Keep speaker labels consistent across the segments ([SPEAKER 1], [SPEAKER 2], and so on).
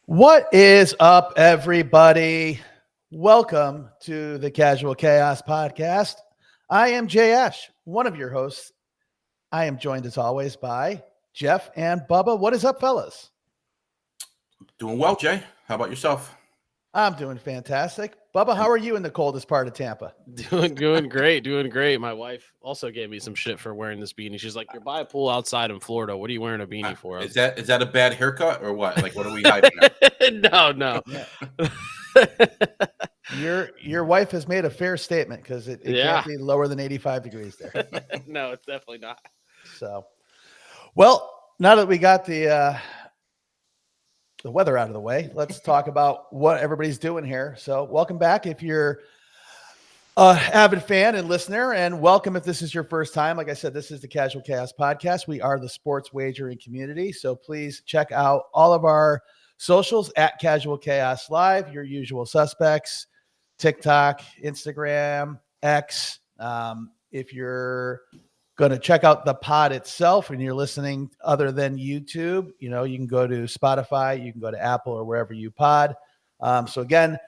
[SPEAKER 1] What is up, everybody? Welcome to the Casual Chaos Podcast. I am JayAsh, one of your hosts. I am joined as always by Jeff and Bubba. What is up, fellas?
[SPEAKER 2] Doing well, Jay. How about yourself?
[SPEAKER 1] I'm doing fantastic. Bubba, how are you in the coldest part of Tampa?
[SPEAKER 3] Doing great. My wife also gave me some shit for wearing this beanie. She's like, "You're by a pool outside in Florida. What are you wearing a beanie for?"
[SPEAKER 2] Is that a bad haircut or what? Like, what are we hiding?
[SPEAKER 3] No.
[SPEAKER 1] Your wife has made a fair statement because it can't be lower than 85 degrees there.
[SPEAKER 3] No, it's definitely not.
[SPEAKER 1] So, well, now that we got the weather out of the way, let's talk about what everybody's doing here. So welcome back if you're an avid fan and listener, and welcome if this is your first time. Like I said, this is the Casual Chaos Podcast. We are the Sports Wagering Community, so please check out all of our socials at Casual Chaos Live, your usual suspects, TikTok, Instagram, X. If you're going to check out the pod itself and you're listening other than YouTube, you can go to Spotify, you can go to Apple or wherever you pod. So again,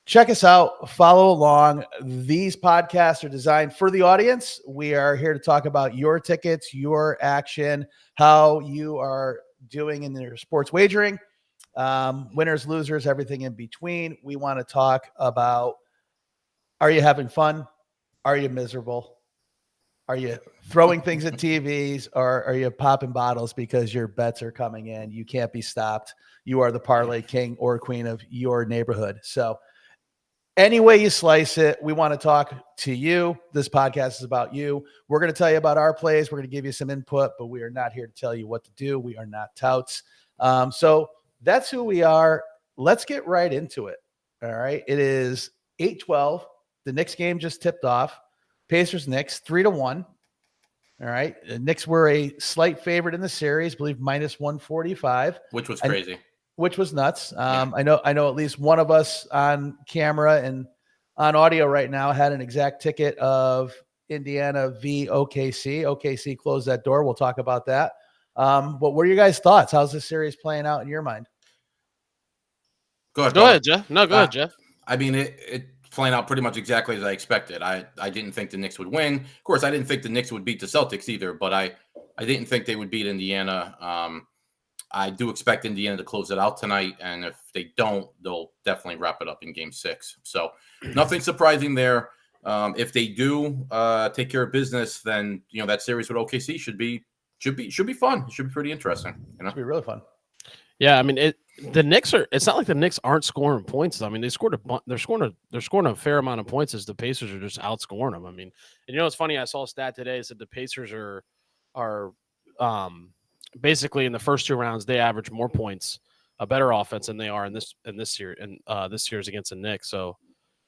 [SPEAKER 1] check us out, follow along. These podcasts are designed for the audience. We are here to talk about your tickets, your action, how you are doing in your sports wagering, winners, losers, everything in between. We want to talk about, are you having fun? Are you miserable? Are you throwing things at TVs, or are you popping bottles because your bets are coming in? You can't be stopped. You are the parlay king or queen of your neighborhood. So any way you slice it, we want to talk to you. This podcast is about you. We're going to tell you about our plays. We're going to give you some input, but we are not here to tell you what to do. We are not touts. So that's who we are. Let's get right into it. All right. It is 8-12. The Knicks game just tipped off. Pacers Knicks 3-1. All right. The Knicks were a slight favorite in the series, I believe minus 145.
[SPEAKER 2] Which was crazy.
[SPEAKER 1] Which was nuts. I know at least one of us on camera and on audio right now had an exact ticket of Indiana v OKC. OKC closed that door. We'll talk about that. But what are your guys' thoughts? How's this series playing out in your mind?
[SPEAKER 2] Go ahead,
[SPEAKER 3] Jeff. No, go ahead, Jeff.
[SPEAKER 2] I mean, it playing out pretty much exactly as I expected. I didn't think the Knicks would win. Of course, I didn't think the Knicks would beat the Celtics either, but I didn't think they would beat Indiana. I do expect Indiana to close it out tonight, and if they don't, they'll definitely wrap it up in Game 6. So nothing surprising there. If they do take care of business, then that series with OKC should be fun. It should be pretty interesting.
[SPEAKER 1] Should be really fun.
[SPEAKER 3] Yeah, I mean, the Knicks are. It's not like the Knicks aren't scoring points. I mean, they're scoring a fair amount of points as the Pacers are just outscoring them. I mean, and it's funny. I saw a stat today that said the Pacers are basically in the first two rounds they average more points, a better offense than they are in this year this series against the Knicks. So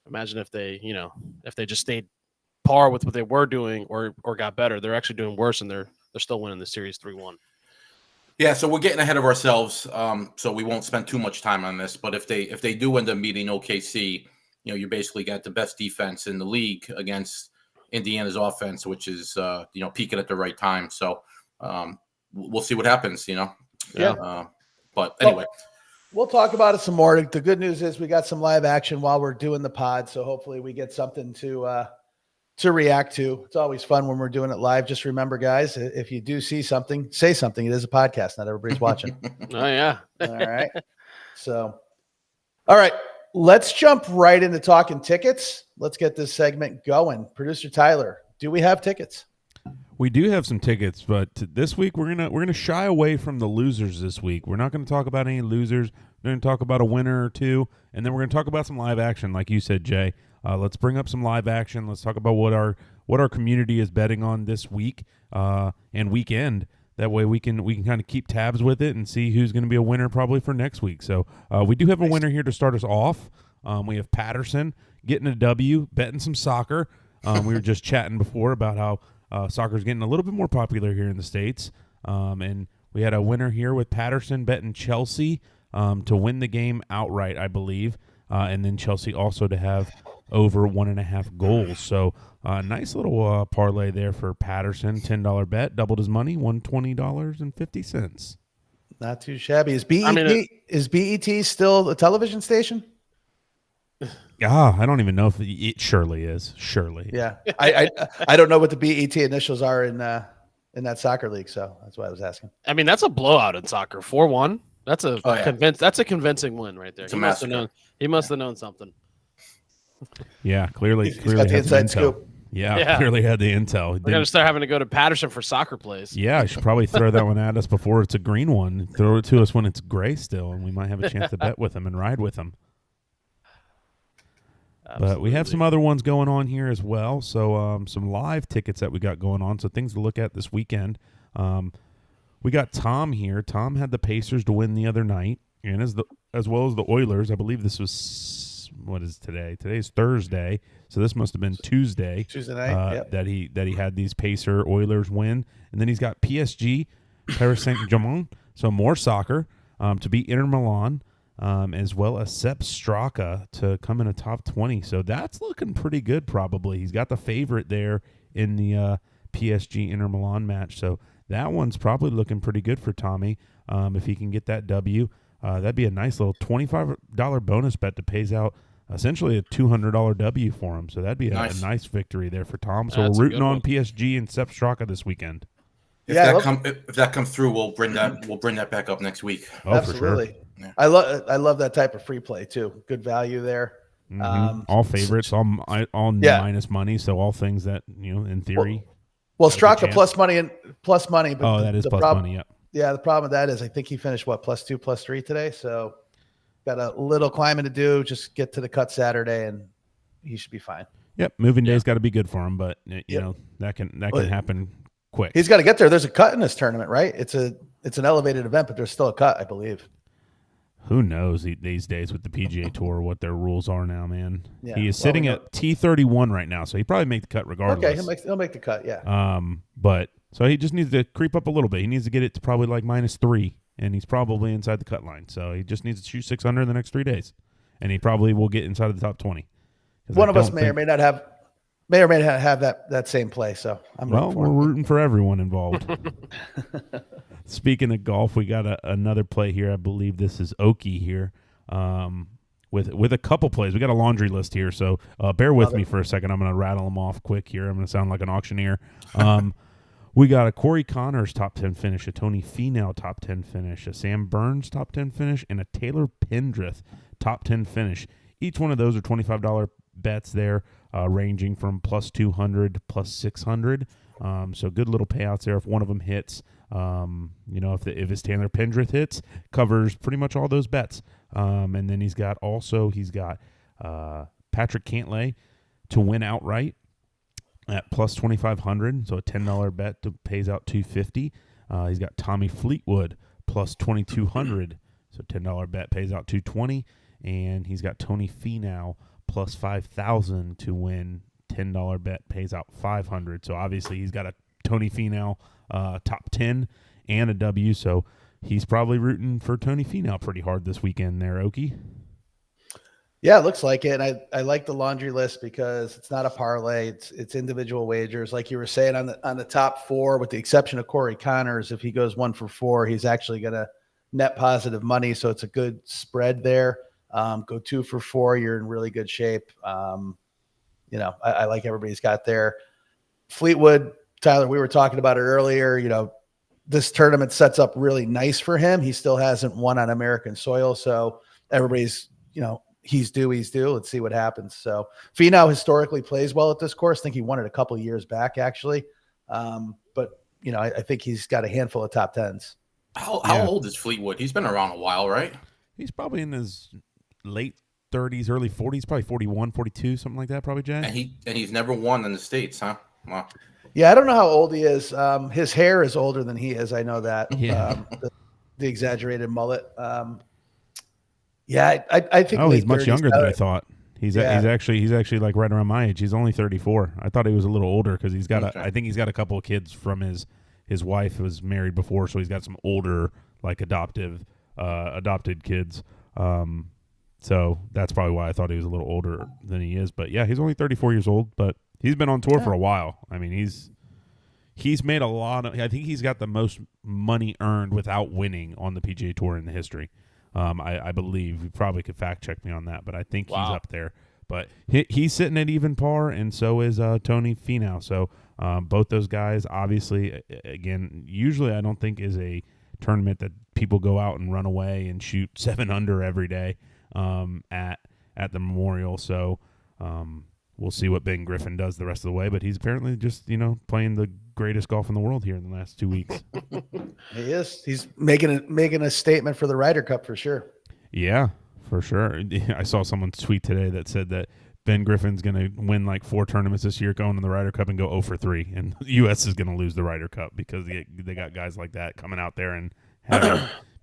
[SPEAKER 3] imagine if they just stayed par with what they were doing or got better. They're actually doing worse, and they're still winning the series 3-1.
[SPEAKER 2] Yeah, so we're getting ahead of ourselves, so we won't spend too much time on this. But if they do end up meeting OKC, you basically got the best defense in the league against Indiana's offense, which is peaking at the right time. So we'll see what happens.
[SPEAKER 1] Yeah.
[SPEAKER 2] But anyway,
[SPEAKER 1] we'll talk about it some more. The good news is we got some live action while we're doing the pod, so hopefully we get something to react to. It's always fun when we're doing it live. Just remember, guys, if you do see something, say something. It is a podcast. Not everybody's watching.
[SPEAKER 3] Oh, yeah.
[SPEAKER 1] All right. So, all right. Let's jump right into talking tickets. Let's get this segment going. Producer Tyler, do we have tickets?
[SPEAKER 4] We do have some tickets, but this week we're gonna shy away from the losers this week. We're not going to talk about any losers. We're going to talk about a winner or two, and then we're going to talk about some live action, like you said, Jay. Let's bring up some live action. Let's talk about what our community is betting on this week and weekend. That way we can kind of keep tabs with it and see who's going to be a winner probably for next week. So we do have a winner here to start us off. We have Patterson getting a W, betting some soccer. We were just chatting before about how soccer is getting a little bit more popular here in the States. And we had a winner here with Patterson betting Chelsea to win the game outright, I believe. And then Chelsea also to have over 1.5 goals. So nice little parlay there for Patterson. $10 bet, doubled his money, won $20.50.
[SPEAKER 1] Not too shabby. Is BET
[SPEAKER 3] I mean,
[SPEAKER 1] is BET still a television station?
[SPEAKER 4] I don't even know if it surely is. Surely.
[SPEAKER 1] Yeah. I don't know what the BET initials are in that soccer league, so that's why I was asking.
[SPEAKER 3] I mean, that's a blowout in soccer. 4-1. That's a that's a convincing win right there.
[SPEAKER 2] It's a massacre.
[SPEAKER 3] He must have known something.
[SPEAKER 4] Yeah, clearly
[SPEAKER 1] He's got the
[SPEAKER 4] had some
[SPEAKER 1] inside
[SPEAKER 4] intel.
[SPEAKER 1] scoop.
[SPEAKER 4] Yeah, clearly had the intel.
[SPEAKER 3] We're gonna start having to go to Patterson for soccer plays.
[SPEAKER 4] Yeah, I should probably throw that one at us before it's a green one. Throw it to us when it's gray still, and we might have a chance to bet with him and ride with him. But we have some other ones going on here as well. So some live tickets that we got going on. So things to look at this weekend. We got Tom here. Tom had the Pacers to win the other night, and as well as the Oilers. I believe this was, what is today? Today's Thursday, so this must have been Tuesday.
[SPEAKER 1] Tuesday night,
[SPEAKER 4] that he had these Pacer Oilers win, and then he's got PSG, Paris Saint-Germain. So more soccer to beat Inter Milan. As well as Sepp Straka to come in a top 20. So that's looking pretty good probably. He's got the favorite there in the PSG Inter Milan match. So that one's probably looking pretty good for Tommy if he can get that W. That'd be a nice little $25 bonus bet that pays out essentially a $200 W for him. So that'd be a nice victory there for Tom. So we're rooting on PSG and Sepp Straka this weekend.
[SPEAKER 2] If that comes through, we'll bring that back up next week.
[SPEAKER 4] Oh,
[SPEAKER 1] absolutely.
[SPEAKER 4] For sure.
[SPEAKER 1] Yeah. I love that type of free play too. Good value there.
[SPEAKER 4] Mm-hmm. All favorites, all minus money. So all things that in theory.
[SPEAKER 1] Well, Straka plus money. But
[SPEAKER 4] that is plus money. Yeah.
[SPEAKER 1] Yeah. The problem with that is I think he finished +2, +3 today. So got a little climbing to do. Just get to the cut Saturday, and he should be fine.
[SPEAKER 4] Yep. Moving day's got to be good for him, but you know that can happen quick.
[SPEAKER 1] He's got to get there. There's a cut in this tournament, right? It's an elevated event, but there's still a cut, I believe.
[SPEAKER 4] Who knows these days with the PGA Tour what their rules are now, man.
[SPEAKER 1] Yeah.
[SPEAKER 4] He is sitting at T31 right now, so he probably make the cut regardless.
[SPEAKER 1] Okay, he'll make the cut, yeah.
[SPEAKER 4] But so he just needs to creep up a little bit. He needs to get it to probably like -3, and he's probably inside the cut line. So he just needs to shoot 600 in the next 3 days, and he probably will get inside of the top 20.
[SPEAKER 1] One of us may or may not have that same play. So
[SPEAKER 4] we're rooting for everyone involved. Speaking of golf, we got another play here. I believe this is Oki here with a couple plays. We got a laundry list here, so bear with me for a second. I'm going to rattle them off quick here. I'm going to sound like an auctioneer. We got a Corey Connors top 10 finish, a Tony Finau top 10 finish, a Sam Burns top 10 finish, and a Taylor Pendrith top 10 finish. Each one of those are $25 bets there, ranging from +200 to +600. So good little payouts there if one of them hits. If his Taylor Pendrith hits, covers pretty much all those bets. And then he's got Patrick Cantlay to win outright at +2,500, so a $10 bet pays out $250. He's got Tommy Fleetwood +2,200, so $10 bet pays out $220, and he's got Tony Finau +5,000 to win. $10 bet pays out $500. So obviously he's got a Tony Finau top 10 and a W. So he's probably rooting for Tony Finau pretty hard this weekend there, Oki.
[SPEAKER 1] Yeah, it looks like it. And I like the laundry list because it's not a parlay. It's individual wagers. Like you were saying on the top 4, with the exception of Corey Connors, if he goes 1 for 4, he's actually going to net positive money. So it's a good spread there. Go 2 for 4, you're in really good shape. I like everybody's got there. Fleetwood, Tyler, we were talking about it earlier. This tournament sets up really nice for him. He still hasn't won on American soil. So everybody's, he's due. Let's see what happens. So Finau historically plays well at this course. I think he won it a couple of years back, actually. But I think he's got a handful of top 10s.
[SPEAKER 2] How old is Fleetwood? He's been around a while, right?
[SPEAKER 4] He's probably in his late 30s, early 40s, probably 41, 42, something like that, probably, Jay.
[SPEAKER 2] And he's never won in the States, huh? Wow.
[SPEAKER 1] Yeah, I don't know how old he is. His hair is older than he is. I know that.
[SPEAKER 4] Yeah.
[SPEAKER 1] The exaggerated mullet. I think.
[SPEAKER 4] Oh, he's much younger than I thought. He's actually like right around my age. He's only 34. I thought he was a little older because he's got I think he's got a couple of kids from his wife who was married before, so he's got some older like adopted kids. So that's probably why I thought he was a little older than he is. But yeah, he's only 34 years old, but he's been on tour for a while. I mean, he's made a lot of. I think he's got the most money earned without winning on the PGA Tour in the history. I believe. You probably could fact check me on that, but I think he's up there. But he's sitting at even par, and so is Tony Finau. So both those guys, obviously, again, usually I don't think is a tournament that people go out and run away and shoot 7 under every day at the Memorial. So we'll see what Ben Griffin does the rest of the way. But he's apparently just playing the greatest golf in the world here in the last 2 weeks.
[SPEAKER 1] He is. He's making a statement for the Ryder Cup for sure.
[SPEAKER 4] Yeah, for sure. I saw someone tweet today that said that Ben Griffin's going to win like 4 tournaments this year, going to the Ryder Cup and go 0-for-3, and the U.S. is going to lose the Ryder Cup because they got guys like that coming out there and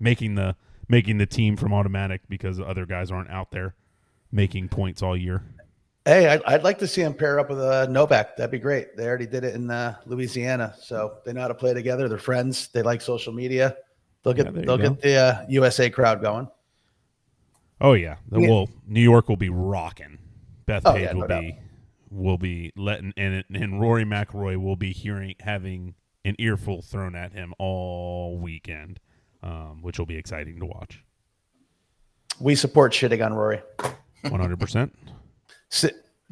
[SPEAKER 4] making the team from automatic because other guys aren't out there making points all year.
[SPEAKER 1] Hey, I'd like to see him pair up with Novak. That'd be great. They already did it in Louisiana, so they know how to play together. They're friends. They like social media. They'll get the USA crowd going.
[SPEAKER 4] Oh yeah, New York will be rocking. Beth Page will be letting and Rory McIlroy will be having an earful thrown at him all weekend, which will be exciting to watch.
[SPEAKER 1] We support shitting on Rory.
[SPEAKER 4] 100%.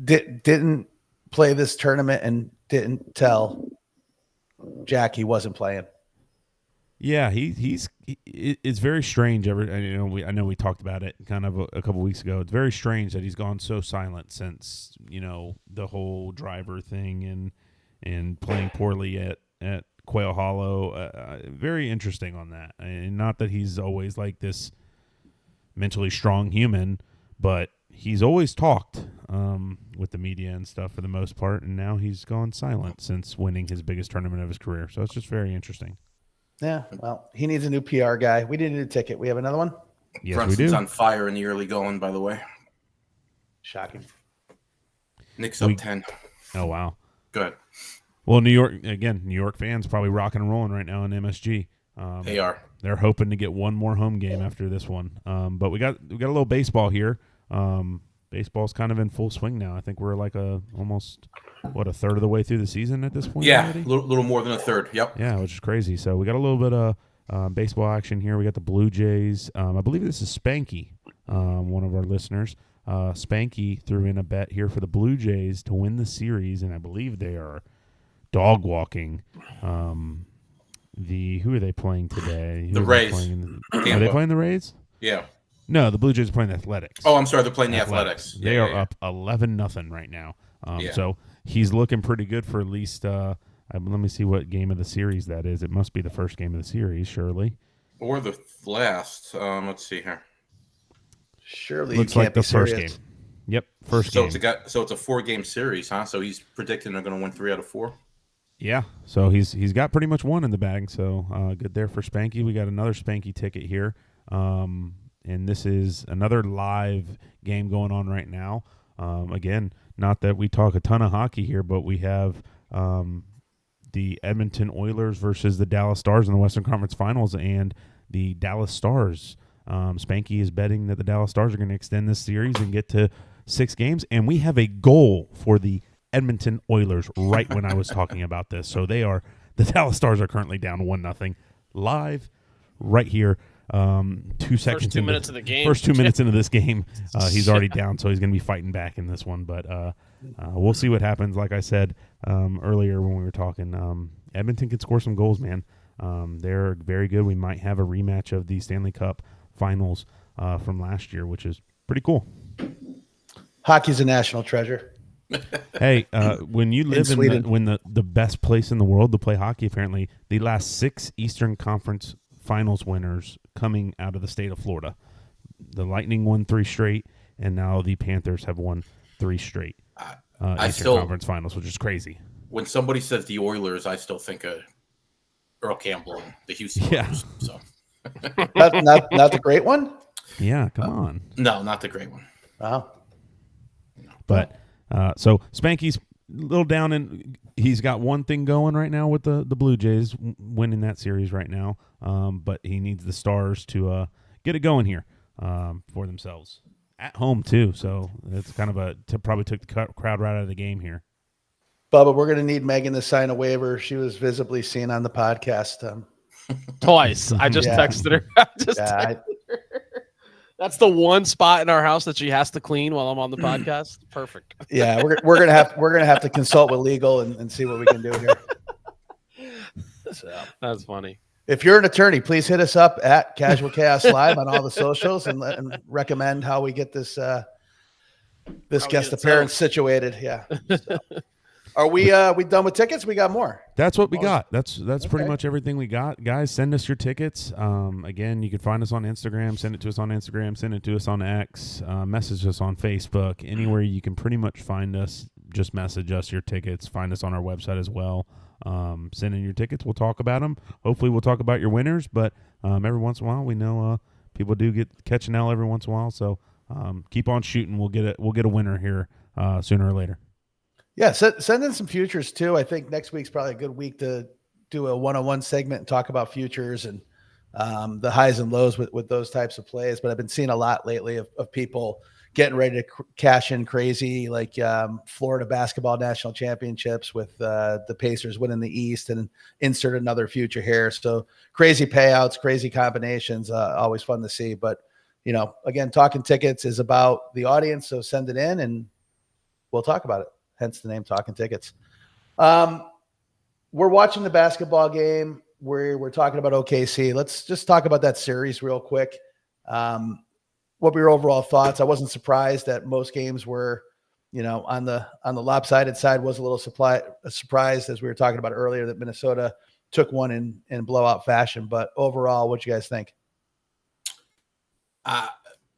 [SPEAKER 1] Didn't play this tournament and didn't tell Jack he wasn't playing.
[SPEAKER 4] Yeah, it's very strange. I know we talked about it kind of a couple weeks ago. It's very strange that he's gone so silent since the whole driver thing and playing poorly at Quail Hollow. Very interesting on that. And not that he's always like this mentally strong human, but he's always talked with the media and stuff for the most part, and now he's gone silent since winning his biggest tournament of his career. So it's just very interesting.
[SPEAKER 1] Yeah, well, he needs a new PR guy. We need a new ticket. We have another one?
[SPEAKER 4] Yes,
[SPEAKER 2] Brunson's
[SPEAKER 4] we do.
[SPEAKER 2] on fire in the early going, by the way.
[SPEAKER 1] Shocking.
[SPEAKER 2] Knicks up 10.
[SPEAKER 4] Oh, wow.
[SPEAKER 2] Good.
[SPEAKER 4] Well, New York fans probably rocking and rolling right now in MSG.
[SPEAKER 2] They are.
[SPEAKER 4] They're hoping to get one more home game after this one. But we got a little baseball here. Baseball's kind of in full swing now. I think we're like almost a third of the way through the season at this point.
[SPEAKER 2] Yeah, a little more than a third. Yep.
[SPEAKER 4] Yeah, which is crazy. So we got a little bit of baseball action here. We got the Blue Jays. I believe this is Spanky, one of our listeners. Spanky threw in a bet here for the Blue Jays to win the series, and I believe they are dog walking. Who are they playing today?
[SPEAKER 2] The Rays.
[SPEAKER 4] Are they playing the Rays?
[SPEAKER 2] Yeah.
[SPEAKER 4] No, the Blue Jays are playing the Athletics.
[SPEAKER 2] Oh, I'm sorry. They're playing the Athletics.
[SPEAKER 4] They are up 11-0 right now. So he's looking pretty good for at least. Let me see what game of the series that is. It must be the first game of the series, surely.
[SPEAKER 2] Or the last. Let's see here.
[SPEAKER 1] Surely
[SPEAKER 4] looks
[SPEAKER 1] you
[SPEAKER 4] like
[SPEAKER 1] can't
[SPEAKER 4] the
[SPEAKER 1] be
[SPEAKER 4] first
[SPEAKER 1] serious.
[SPEAKER 4] game. Yep, first game.
[SPEAKER 2] It's a 4-game series, huh? So he's predicting they're going to win 3 out of 4.
[SPEAKER 4] Yeah, so he's got pretty much one in the bag. So good there for Spanky. We got another Spanky ticket here. And this is another live game going on right now. Again, not that we talk a ton of hockey here, but we have the Edmonton Oilers versus the Dallas Stars in the Western Conference Finals, and the Dallas Stars. Spanky is betting that the Dallas Stars are going to extend this series and get to 6 games, and we have a goal for the Edmonton Oilers right when I was talking about this. So the Dallas Stars are currently down 1-0 live right here. 2 seconds.
[SPEAKER 3] First 2 minutes of the game.
[SPEAKER 4] First 2 minutes into this game, he's already down, so he's going to be fighting back in this one. But we'll see what happens. Like I said earlier when we were talking, Edmonton can score some goals, man. They're very good. We might have a rematch of the Stanley Cup Finals from last year, which is pretty cool.
[SPEAKER 1] Hockey's a national treasure.
[SPEAKER 4] Hey, when you live
[SPEAKER 1] in
[SPEAKER 4] the best place in the world to play hockey, apparently the last 6 Eastern Conference Finals winners coming out of the state of Florida. The Lightning won 3 straight, and now the Panthers have won 3 straight Eastern Conference Finals, which is crazy.
[SPEAKER 2] When somebody says the Oilers, I still think of Earl Campbell and the Houston Oilers. So.
[SPEAKER 1] not the great one?
[SPEAKER 4] Yeah, come on.
[SPEAKER 2] No, not the great one.
[SPEAKER 1] Wow.
[SPEAKER 4] But so Spanky's a little down, and he's got one thing going right now with the Blue Jays winning that series right now. But he needs the Stars to get it going here for themselves at home too. So it's kind of probably took the crowd right out of the game here.
[SPEAKER 1] Bubba, we're going to need Megan to sign a waiver. She was visibly seen on the podcast.
[SPEAKER 3] Twice. I just
[SPEAKER 1] Yeah.
[SPEAKER 3] texted her.
[SPEAKER 1] Yeah,
[SPEAKER 3] That's the one spot in our house that she has to clean while I'm on the podcast. Perfect.
[SPEAKER 1] yeah, we're gonna have to consult with legal and see what we can do here. So,
[SPEAKER 3] That's funny.
[SPEAKER 1] if you're an attorney, please hit us up at Casual Chaos Live on all the socials and recommend how we get this guest appearance situated. Yeah. So. Are we done with tickets? We got more.
[SPEAKER 4] That's what we got. That's
[SPEAKER 1] Okay.
[SPEAKER 4] pretty much everything we got. Guys, send us your tickets. Again, you can find us on Instagram. Send it to us on Instagram. Send it to us on X. Message us on Facebook. Anywhere you can pretty much find us, just message us your tickets. Find us on our website as well. Send in your tickets. We'll talk about them. Hopefully, we'll talk about your winners. But every once in a while, we know people do catch an L every once in a while. So keep on shooting. We'll get a winner here sooner or later.
[SPEAKER 1] Yeah, send in some futures too. I think next week's probably a good week to do a one-on-one segment and talk about futures and the highs and lows with those types of plays. But I've been seeing a lot lately of people getting ready to cash in crazy, like Florida basketball national championships with the Pacers winning the East and insert another future here. So crazy payouts, crazy combinations, always fun to see. But, again, talking tickets is about the audience. So send it in and we'll talk about it. Hence the name Talking Tickets. We're watching the basketball game. We're talking about OKC. Let's just talk about that series real quick. What were your overall thoughts? I wasn't surprised that most games were, on the lopsided side. Was a little surprised, as we were talking about earlier, that Minnesota took one in blowout fashion. But overall, what you guys think?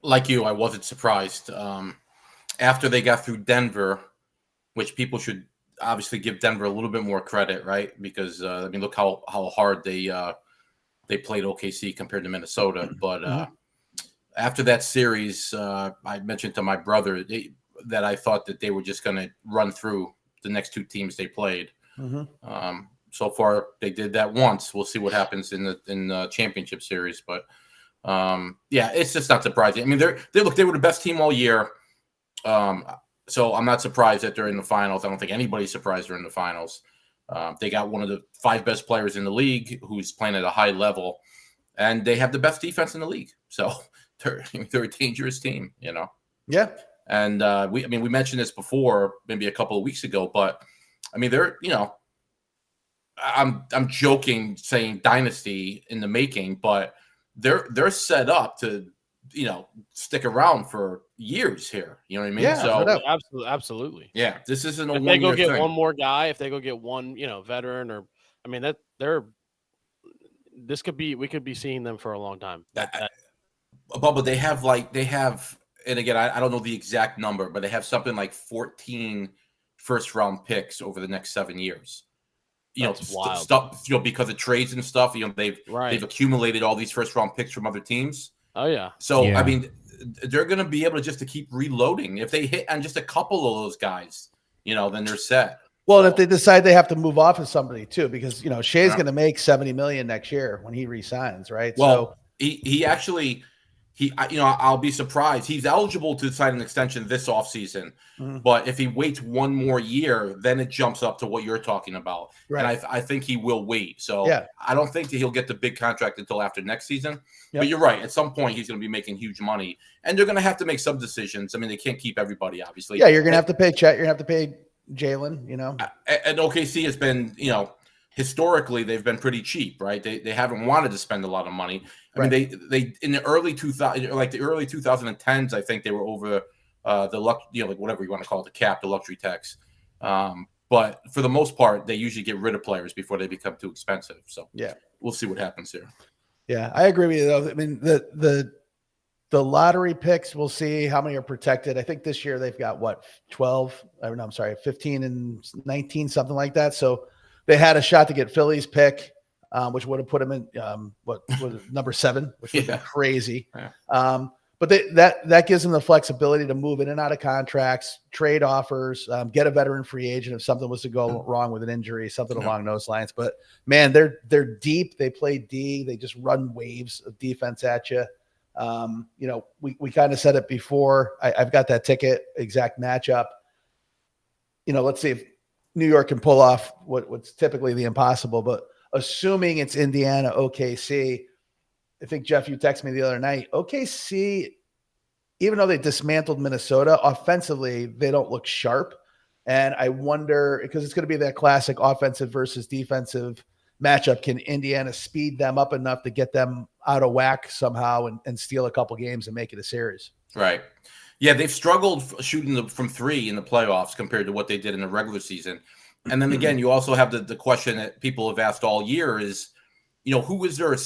[SPEAKER 2] Like you, I wasn't surprised. After they got through Denver, which people should obviously give Denver a little bit more credit, right? Because look how hard they played OKC compared to Minnesota. But after that series, I mentioned to my brother that I thought that they were just going to run through the next two teams they played. Mm-hmm. So far, they did that once. We'll see what happens in the championship series. But it's just not surprising. I mean, they were the best team all year. So I'm not surprised that they're in the finals. I don't think anybody's surprised they're in the finals. They got one of the 5 best players in the league who's playing at a high level, and they have the best defense in the league. So they're a dangerous team,
[SPEAKER 1] Yeah.
[SPEAKER 2] And we mentioned this before, maybe a couple of weeks ago, but they're I'm joking saying dynasty in the making, but they're set up to stick around for years here. You know what I mean?
[SPEAKER 1] Yeah,
[SPEAKER 2] so
[SPEAKER 3] absolutely.
[SPEAKER 2] Yeah, this isn't a
[SPEAKER 3] if they go
[SPEAKER 2] one-year
[SPEAKER 3] get
[SPEAKER 2] thing.
[SPEAKER 3] one more guy, if they go get one, veteran, or we could be seeing them for a long time.
[SPEAKER 2] Bubba, they have, and again, I don't know the exact number, but they have something like 14 first-round picks over the next 7 years.
[SPEAKER 3] That's wild.
[SPEAKER 2] Stuff, because of trades and stuff. They've accumulated all these first-round picks from other teams.
[SPEAKER 3] Oh yeah.
[SPEAKER 2] So they're going to be able to keep reloading. If they hit on just a couple of those guys, then they're set.
[SPEAKER 1] Well, and if they decide they have to move off of somebody too, because Shea's going to make $70 million next year when he resigns, right?
[SPEAKER 2] Well, he actually, I'll be surprised. He's eligible to sign an extension this offseason, but if he waits one more year, then it jumps up to what you're talking about. Right. And I think he will wait. So I don't think that he'll get the big contract until after next season. Yep. But you're right. At some point, he's going to be making huge money, and they're going to have to make some decisions. They can't keep everybody, obviously.
[SPEAKER 1] Yeah, you're going to have to pay Chet. You're going to have to pay Jalen.
[SPEAKER 2] And OKC has been, historically they've been pretty cheap, right? They haven't wanted to spend a lot of money. They in the early 2010s, I think they were over the whatever you want to call it, the cap, the luxury tax. But for the most part, they usually get rid of players before they become too expensive. So we'll see what happens here.
[SPEAKER 1] Yeah, I agree with you though. The lottery picks, we'll see how many are protected. I think this year they've got 15 and 19, something like that. So they had a shot to get Philly's pick, which would have put them in number 7, which would be crazy. Yeah. But that gives them the flexibility to move in and out of contracts, trade offers, get a veteran free agent if something was to go wrong with an injury, something along those lines. But man, they're deep. They play D. They just run waves of defense at you. We kind of said it before. I've got that ticket, exact matchup. Let's see if New York can pull off what's typically the impossible, but assuming it's Indiana, OKC, I think, Jeff, you texted me the other night, OKC, even though they dismantled Minnesota, offensively, they don't look sharp. And I wonder, because it's going to be that classic offensive versus defensive matchup, can Indiana speed them up enough to get them out of whack somehow and steal a couple games and make it a series?
[SPEAKER 2] Right. Yeah, they've struggled shooting from three in the playoffs compared to what they did in the regular season. And then again, you also have the question that people have asked all year is, who is their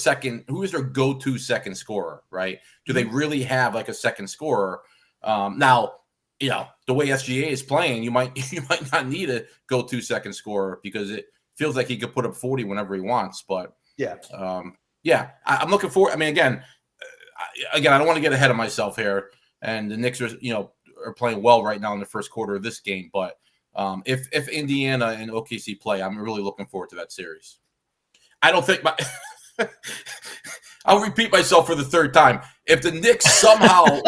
[SPEAKER 2] go-to second scorer, right? Do they really have like a second scorer? Now, the way SGA is playing, you might not need a go-to second scorer because it feels like he could put up 40 whenever he wants. But I'm looking forward. I mean, again, I don't want to get ahead of myself here. And the Knicks are playing well right now in the first quarter of this game. But if Indiana and OKC play, I'm really looking forward to that series. I don't think I'll repeat myself for the third time. If the Knicks somehow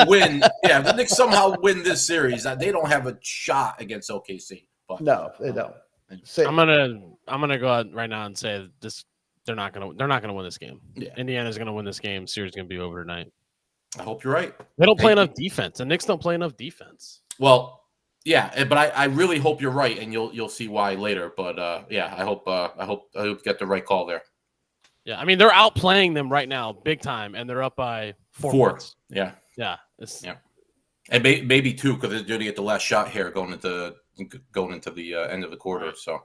[SPEAKER 2] win this series, they don't have a shot against OKC. But
[SPEAKER 1] no, they don't.
[SPEAKER 3] I'm gonna go out right now and say this: they're not gonna win this game.
[SPEAKER 2] Yeah.
[SPEAKER 3] Indiana's gonna win this game. Series is gonna be over tonight.
[SPEAKER 2] I hope you're right.
[SPEAKER 3] They don't play enough defense. The Knicks don't play enough defense.
[SPEAKER 2] Well, yeah, but I really hope you're right, and you'll see why later. But I hope you get the right call there.
[SPEAKER 3] Yeah, I mean they're outplaying them right now, big time, and they're up by four points.
[SPEAKER 2] Yeah.
[SPEAKER 3] And
[SPEAKER 2] maybe two because they're going to get the last shot here going into the end of the quarter. So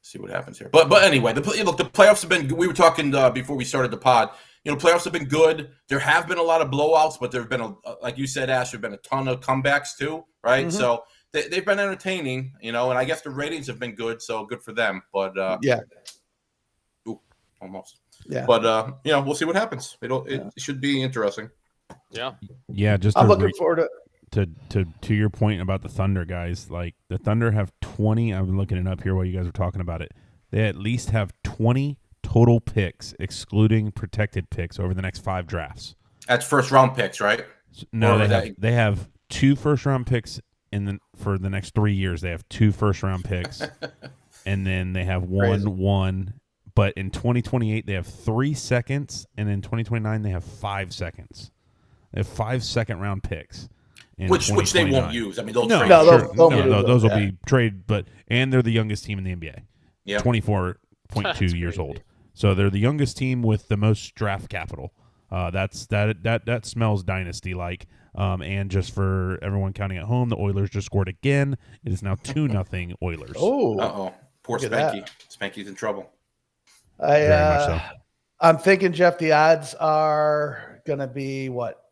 [SPEAKER 2] see what happens here. But anyway, the playoffs have been. We were talking before we started the pod. Playoffs have been good. There have been a lot of blowouts, but there have been like you said, Ash, there have been a ton of comebacks too, right? Mm-hmm. So they've been entertaining, and I guess the ratings have been good, so good for them. But almost. Yeah. But we'll see what happens. It should be interesting.
[SPEAKER 3] Yeah.
[SPEAKER 4] Yeah. Just
[SPEAKER 1] I'm looking forward
[SPEAKER 4] to your point about the Thunder, guys. Like the Thunder have 20. I've been looking it up here while you guys were talking about it. They at least have 20 total picks, excluding protected picks, over the next 5 drafts.
[SPEAKER 2] That's first round picks, right?
[SPEAKER 4] No, they have 2 first round picks for the next 3 years. They have 2 first round picks, and then they have one. But in 2028, they have 3 seconds, and in 2029, they have 5 seconds. They have 5 second-round picks.
[SPEAKER 2] Which they won't use. I mean, they'll trade.
[SPEAKER 4] Those will be traded, and they're the youngest team in the NBA.
[SPEAKER 2] Yeah,
[SPEAKER 4] 24.2 years old. So they're the youngest team with the most draft capital. That smells dynasty-like. And just for everyone counting at home, the Oilers just scored again. It is now 2-0 Oilers.
[SPEAKER 2] Oh, poor Spanky. Spanky's in trouble.
[SPEAKER 4] Very much so.
[SPEAKER 1] I'm thinking, Jeff, the odds are going to be what?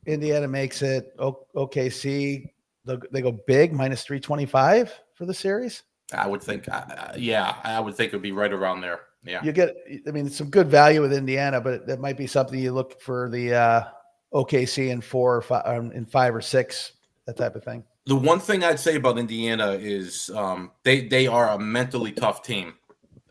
[SPEAKER 1] Indiana makes it. OKC, they go big, minus 325 for the series.
[SPEAKER 2] I would think, I would think it would be right around there. Yeah.
[SPEAKER 1] You get, it's some good value with Indiana, but that might be something you look for the OKC in 4 or 5, in 5 or 6, that type of thing.
[SPEAKER 2] The one thing I'd say about Indiana is they are a mentally tough team.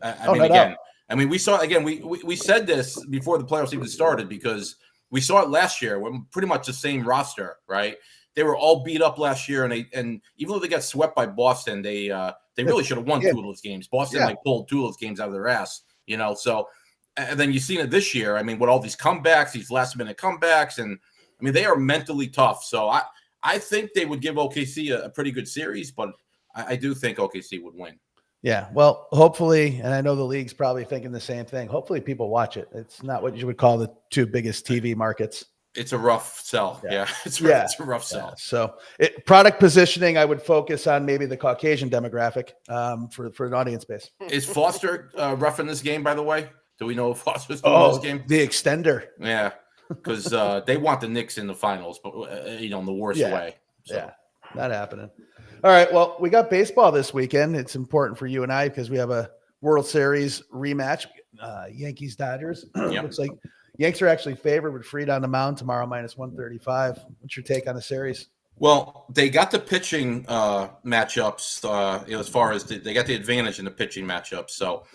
[SPEAKER 2] I mean, we saw again. We said this before the playoffs even started because we saw it last year when pretty much the same roster, right? They were all beat up last year, and even though they got swept by Boston, they really should have won 2 of those games. Boston pulled 2 of those games out of their ass, So, and then you've seen it this year. I mean, with all these comebacks, these last minute comebacks, and I mean they are mentally tough. So I think they would give OKC a pretty good series, but I do think OKC would win.
[SPEAKER 1] Yeah, well, hopefully, and I know the league's probably thinking the same thing. Hopefully people watch it. It's not what you would call the 2 biggest TV markets.
[SPEAKER 2] It's a rough sell. Yeah. It's a rough sell.
[SPEAKER 1] So product positioning, I would focus on maybe the Caucasian demographic for an audience base.
[SPEAKER 2] Is Foster rough in this game, by the way? Do we know if Foster's doing this game?
[SPEAKER 1] The extender.
[SPEAKER 2] Yeah, because they want the Knicks in the finals, but in the worst way. So.
[SPEAKER 1] Yeah, not happening. All right, well, we got baseball this weekend. It's important for you and I because we have a World Series rematch, Yankees-Dodgers.
[SPEAKER 2] Yep.
[SPEAKER 1] Looks like Yanks are actually favored with Fried on the mound tomorrow, minus 135. What's your take on the series?
[SPEAKER 2] Well, they got the pitching matchups as far as they got the advantage in the pitching matchups. So,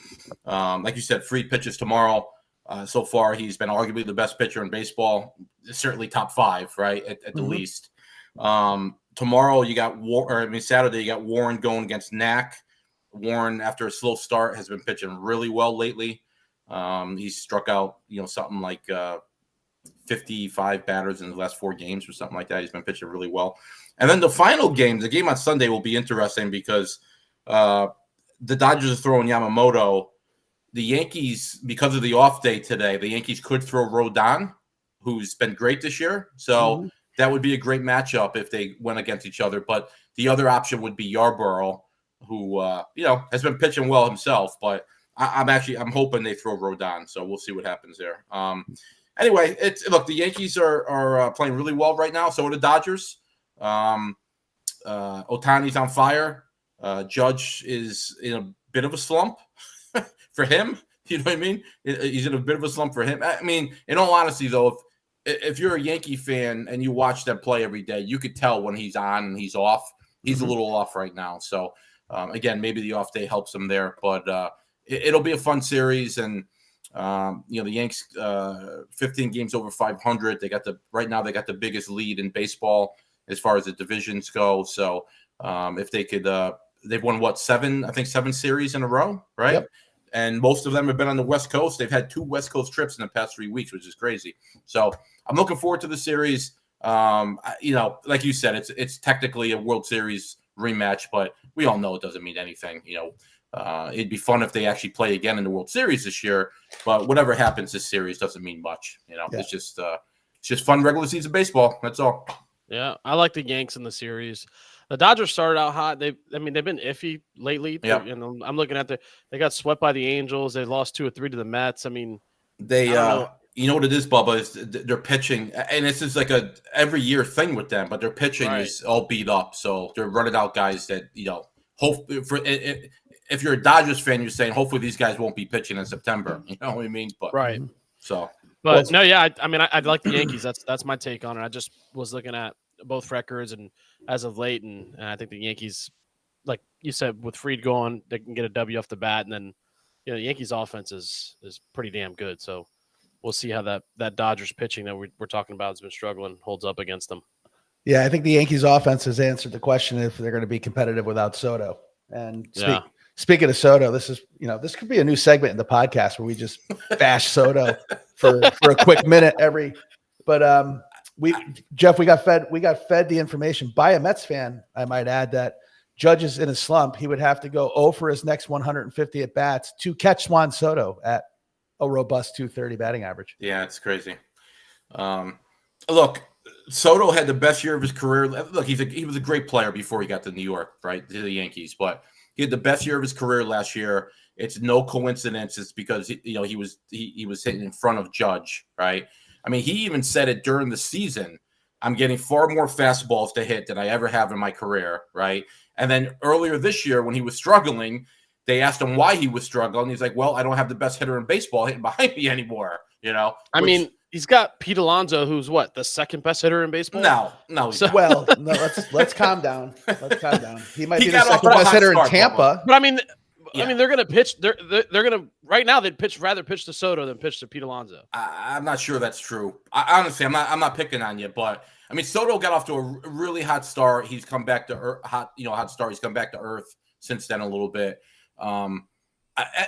[SPEAKER 2] like you said, Fried pitches tomorrow. So far, he's been arguably the best pitcher in baseball, certainly top 5, right, at the least. Tomorrow, Saturday, you got Warren going against Knack. Warren, after a slow start, has been pitching really well lately. He's struck out, something like 55 batters in the last 4 games or something like that. He's been pitching really well. And then the final game, the game on Sunday, will be interesting because the Dodgers are throwing Yamamoto. The Yankees, because of the off day today, the Yankees could throw Rodon, who's been great this year. So that would be a great matchup if they went against each other. But the other option would be Yarborough, who has been pitching well himself. But I'm hoping they throw Rodon. So we'll see what happens there. Anyway, the Yankees are playing really well right now. So are the Dodgers. Ohtani's on fire. Judge is in a bit of a slump for him. You know what I mean? He's in a bit of a slump for him. I mean, in all honesty, though, if you're a Yankee fan and you watch them play every day, you could tell when he's on and he's off. He's a little off right now. So, again, maybe the off day helps him there. But it'll be a fun series. And, the Yanks, 15 games over 500. Right now they got the biggest lead in baseball as far as the divisions go. So if they could, they've won 7 series in a row, right?
[SPEAKER 1] Yep.
[SPEAKER 2] And most of them have been on the West Coast. They've had 2 West Coast trips in the past 3 weeks, which is crazy. So I'm looking forward to the series. Like you said, it's technically a World Series rematch, but we all know it doesn't mean anything. It'd be fun if they actually play again in the World Series this year. But whatever happens, this series doesn't mean much. It's just fun regular season baseball. That's all.
[SPEAKER 3] Yeah, I like the Yanks in the series. The Dodgers started out hot. They've been iffy lately.
[SPEAKER 2] Yeah.
[SPEAKER 3] I'm looking at they got swept by the Angels. They lost 2 or 3 to the Mets. I mean,
[SPEAKER 2] they you know what it is, Bubba, is they're pitching, and this is like a every year thing with them, but their pitching is all beat up. So they're running out guys that, if you're a Dodgers fan, you're saying hopefully these guys won't be pitching in September. You know what I mean? But I like the Yankees. That's my take on it. I just was looking at both records and as of late, and I think the Yankees, like you said, with Fried going, they can get a W off the bat, and then the Yankees offense is pretty damn good. So we'll see how that Dodgers pitching that we're talking about has been struggling holds up against them.
[SPEAKER 1] Yeah, I think the Yankees offense has answered the question if they're going to be competitive without Soto. And speaking of Soto, this is this could be a new segment in the podcast where we just bash Soto for a quick minute every. But we got fed the information by a Mets fan, I might add, that Judge is in a slump. He would have to go 0 for his next 150 at bats to catch Juan Soto at a robust 230 batting average.
[SPEAKER 2] Yeah, it's crazy. Look, Soto had the best year of his career. Look, he was a great player before he got to New York, right, to the Yankees. But he had the best year of his career last year. It's no coincidence. It's because he was hitting in front of Judge, right? I mean, he even said it during the season. I'm getting far more fastballs to hit than I ever have in my career, right? And then earlier this year, when he was struggling, they asked him why he was struggling. He's like, "Well, I don't have the best hitter in baseball hitting behind me anymore."
[SPEAKER 3] I mean, he's got Pete Alonso, who's the second best hitter in baseball.
[SPEAKER 2] No.
[SPEAKER 1] Let's calm down. Let's calm down. He might be the second best hitter in Tampa.
[SPEAKER 3] But I mean, they're going to pitch. They're going to right now. They'd rather pitch to Soto than pitch to Pete Alonso.
[SPEAKER 2] I'm not sure that's true. Honestly, I'm not picking on you, but I mean, Soto got off to a really hot start. He's come back to hot start. He's come back to earth since then a little bit.